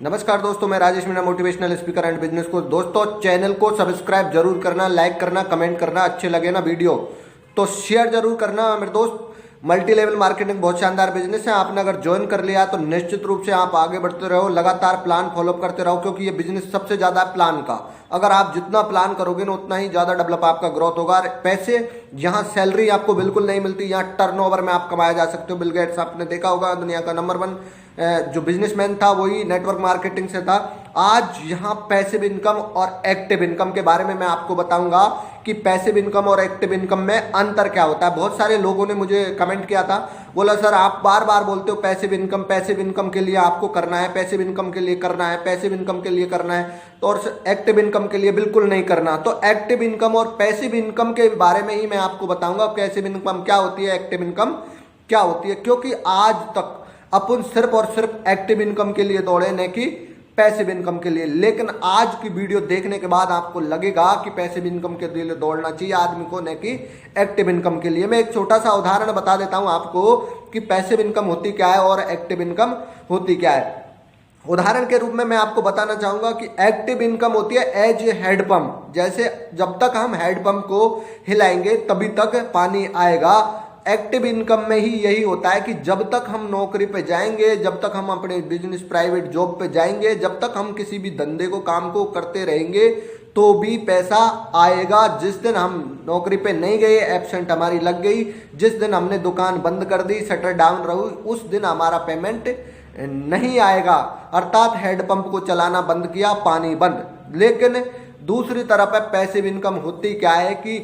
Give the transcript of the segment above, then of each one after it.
नमस्कार दोस्तों, मैं Rajesh Meena, motivational speaker and business coach. दोस्तों, चैनल को सब्सक्राइब जरूर करना, लाइक करना, कमेंट करना, अच्छे लगे ना वीडियो तो शेयर जरूर करना। मेरे दोस्त, मल्टी लेवल मार्केटिंग बहुत शानदार बिजनेस है। आपने अगर ज्वाइन कर लिया तो निश्चित रूप से आप आगे बढ़ते रहो, लगातार प्लान फॉलो करते रहो, क्योंकि ये बिजनेस सबसे ज्यादा है प्लान का। अगर आप जितना प्लान करोगे ना उतना ही ज्यादा डेवलप आपका ग्रोथ होगा। पैसे यहाँ सैलरी आपको बिल्कुल नहीं मिलती, यहाँ टर्नओवर में आप कमाया जा सकते हो। बिल गेट्स आपने देखा होगा, दुनिया का नंबर 1 जो बिजनेसमैन था वही नेटवर्क मार्केटिंग से था। आज यहाँ पैसिव इनकम और एक्टिव इनकम के बारे में मैं आपको बताऊंगा कि पैसिव इनकम और एक्टिव इनकम में अंतर क्या होता है। बहुत सारे लोगों ने मुझे कमेंट किया था, बोला सर आप बार बार बोलते हो पैसिव इनकम के लिए आपको करना है, पैसिव इनकम के लिए करना है, पैसिव इनकम के लिए करना है, तो और एक्टिव इनकम के लिए बिल्कुल नहीं करना। तो एक्टिव इनकम और पैसिव इनकम के बारे में ही मैं आपको बताऊंगा। पैसिव इनकम क्या होती है, एक्टिव इनकम क्या होती है, क्योंकि आज तक अपन सिर्फ और सिर्फ एक्टिव इनकम के लिए दौड़े, न कि पैसिव इनकम के लिए। लेकिन आज की वीडियो देखने के बाद आपको लगेगा कि पैसिव इनकम के लिए दौड़ना चाहिए आदमी को, न कि एक्टिव इनकम के लिए। मैं एक छोटा सा उदाहरण बता देता हूं आपको कि पैसिव इनकम होती क्या है और एक्टिव इनकम होती क्या है। उदाहरण के रूप में मैं आपको बताना चाहूंगा कि एक्टिव इनकम होती है एज ए हेड पंप। जैसे जब तक हम हेड पंप को हिलाएंगे तभी तक पानी आएगा। एक्टिव इनकम में ही यही होता है कि जब तक हम नौकरी पे जाएंगे, जब तक हम अपने बिजनेस प्राइवेट जॉब पे जाएंगे, जब तक हम किसी भी धंधे को काम को करते रहेंगे तो भी पैसा आएगा। जिस दिन हम नौकरी पे नहीं गए, एब्सेंट हमारी लग गई, जिस दिन हमने दुकान बंद कर दी, शटर डाउन रही, उस दिन हमारा पेमेंट नहीं आएगा। अर्थात हेड पंप को चलाना बंद किया, पानी बंद। लेकिन दूसरी तरफ है पैसिव इनकम होती क्या है कि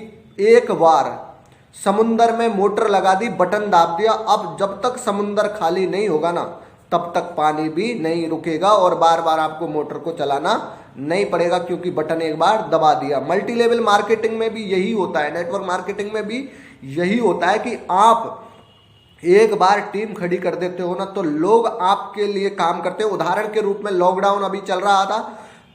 एक बार समुंदर में मोटर लगा दी, बटन दाब दिया, अब जब तक समुंदर खाली नहीं होगा ना तब तक पानी भी नहीं रुकेगा और बार बार आपको मोटर को चलाना नहीं पड़ेगा, क्योंकि बटन एक बार दबा दिया। मल्टी लेवल मार्केटिंग में भी यही होता है, नेटवर्क मार्केटिंग में भी यही होता है कि आप एक बार टीम खड़ी कर देते हो ना तो लोग आपके लिए काम करते हैं। उदाहरण के रूप में लॉकडाउन अभी चल रहा था,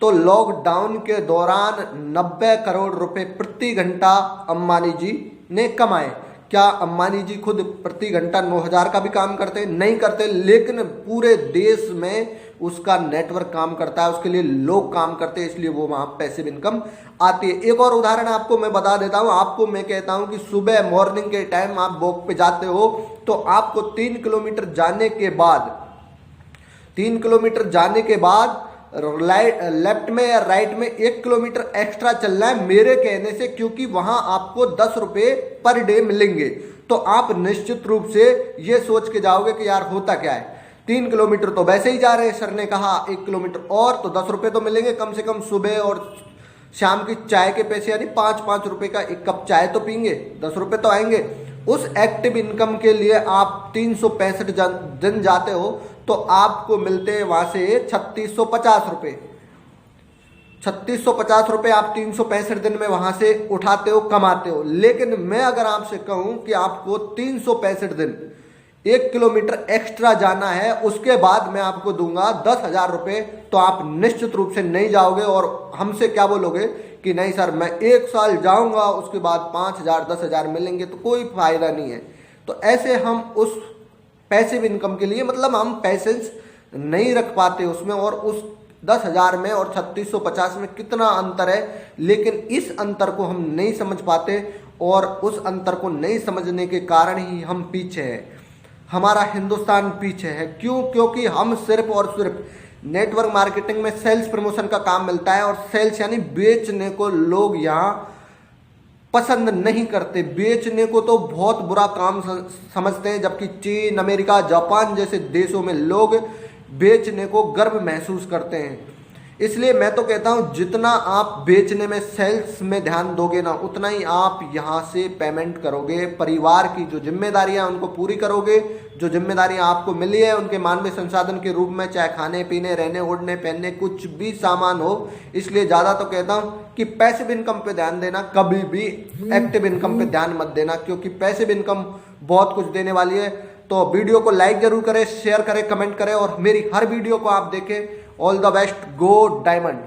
तो लॉकडाउन के दौरान 90 करोड़ रुपए प्रति घंटा अंबानी जी ने कमाए। क्या अंबानी जी खुद प्रति घंटा 9,000 का भी काम करते? नहीं करते, लेकिन पूरे देश में उसका नेटवर्क काम करता है, उसके लिए लोग काम करते हैं, इसलिए वो वहां पैसिव इनकम आती है। एक और उदाहरण आपको मैं बता देता हूं। आपको मैं कहता हूं कि सुबह मॉर्निंग के टाइम आप वॉक पे जाते हो तो आपको 3 किलोमीटर जाने के बाद 3 किलोमीटर जाने के बाद लेफ्ट में या राइट में 1 किलोमीटर एक्स्ट्रा चलना है मेरे कहने से, क्योंकि वहां आपको 10 रुपए पर डे मिलेंगे। तो आप निश्चित रूप से ये सोच के जाओगे कि यार होता क्या है, 3 किलोमीटर तो वैसे ही जा रहे हैं, सर ने कहा 1 किलोमीटर और तो 10 रुपए तो मिलेंगे कम से कम। सुबह और शाम की चाय के पैसे यानी 5-5 रुपए का एक कप चाय तो पीएंगे, 10 रुपए तो आएंगे। उस एक्टिव इनकम के लिए आप 365 दिन जाते हो तो आपको मिलते हैं वहां से 3650 रुपए। 3650 रुपए आप 365 दिन में वहां से उठाते हो, कमाते हो। लेकिन मैं अगर आपसे कहूं कि आपको 365 दिन 1 किलोमीटर एक्स्ट्रा जाना है, उसके बाद मैं आपको दूंगा 10,000 रुपए, तो आप निश्चित रूप से नहीं जाओगे और हमसे क्या बोलोगे कि नहीं सर मैं 1 साल जाऊंगा उसके बाद 5,000 10,000 मिलेंगे, तो कोई फायदा नहीं है। तो ऐसे हम उस पैसिव इनकम के लिए मतलब हम पैसेंस नहीं रख पाते उसमें, और उस 10,000 में और 3650 में कितना अंतर है, लेकिन इस अंतर को हम नहीं समझ पाते और उस अंतर को नहीं समझने के कारण ही हम पीछे हैं, हमारा हिंदुस्तान पीछे है। क्यों? क्योंकि हम सिर्फ और सिर्फ नेटवर्क मार्केटिंग में सेल्स प्रमोशन का काम मिलता है, और सेल्स यानी बेचने को लोग यहाँ पसंद नहीं करते। बेचने को तो बहुत बुरा काम समझते हैं, जबकि चीन, अमेरिका, जापान जैसे देशों में लोग बेचने को गर्व महसूस करते हैं। इसलिए मैं तो कहता हूं जितना आप बेचने में, सेल्स में ध्यान दोगे ना, उतना ही आप यहां से पेमेंट करोगे। परिवार की जो जिम्मेदारियां उनको पूरी करोगे, जो जिम्मेदारियां आपको मिली है उनके मानवीय संसाधन के रूप में, चाहे खाने पीने, रहने, ओढ़ने, पहनने, कुछ भी सामान हो। इसलिए ज़्यादा तो कहता हूं कि पैसिव इनकम पे ध्यान देना, कभी भी एक्टिव इनकम पे ध्यान मत देना, क्योंकि पैसिव इनकम बहुत कुछ देने वाली है। तो वीडियो को लाइक जरूर करें, शेयर करें, कमेंट करें और मेरी हर वीडियो को आप देखें। All the best, go diamond.